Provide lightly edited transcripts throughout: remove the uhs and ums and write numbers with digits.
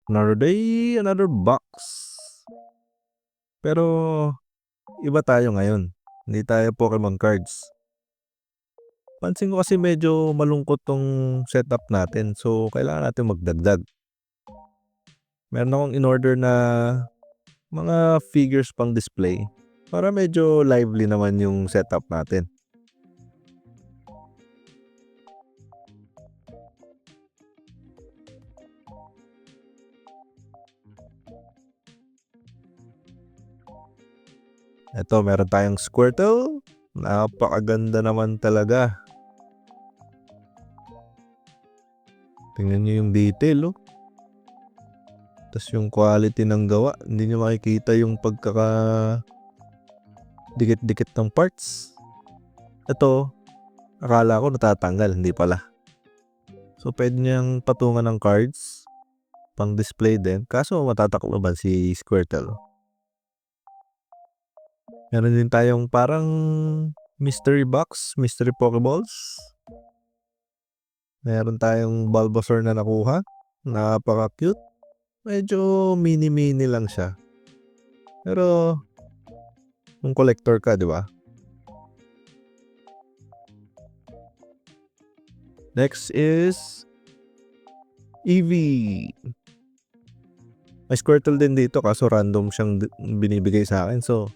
Another day, another box. Pero iba tayo ngayon. Hindi tayo Pokemon cards. Pansin ko kasi medyo malungkot tong setup natin. So, kailangan natin magdagdag. Meron akong in-order na mga figures pang display para medyo lively naman yung setup natin. Ito, meron tayong Squirtle. Napakaganda naman talaga. Tingnan nyo yung detail, oh. Tapos yung quality ng gawa. Hindi nyo makikita yung pagkaka dikit-dikit ng parts. Ito, akala ko natatanggal. Hindi pala. So, pwede niyang patungan ng cards. Pang display din. Kaso matatakloban si Squirtle. Meron din tayong parang mystery box, mystery Pokeballs. Meron tayong Bulbasaur na nakuha. Napaka-cute. Medyo mini-mini lang siya. Pero kung collector ka, di ba? Next is Eevee. May Squirtle din dito kaso random siyang binibigay sa akin. So,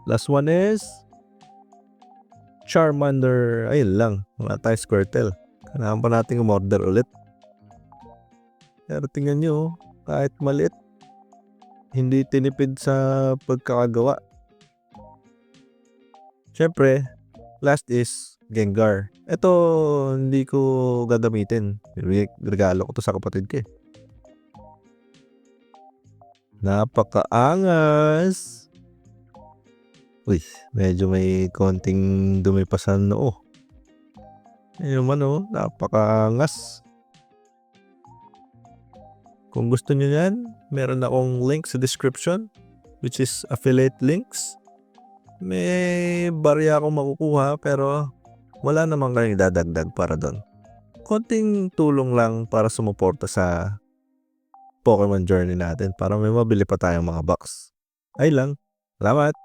last one is Charmander. Ayun lang. Wala tayo Squirtle. Kailangan pa natin umorder ulit. Pero tingnan nyo, kahit maliit, hindi tinipid sa pagkakagawa. Siyempre, last is Gengar. Ito, hindi ko gagamitin. Regalo ko to sa kapatid ko. Napakaangas. Uy, medyo may konting dumi pa sa noo. Ayun man, oh, napakaangas. Kung gusto nyo yan, meron akong link sa description, which is affiliate links. May barya akong makukuha pero wala namang kayong dadagdag para doon. Konting tulong lang para sumuporta sa Pokemon journey natin para may mabili pa tayong mga box. Ay lang. Salamat!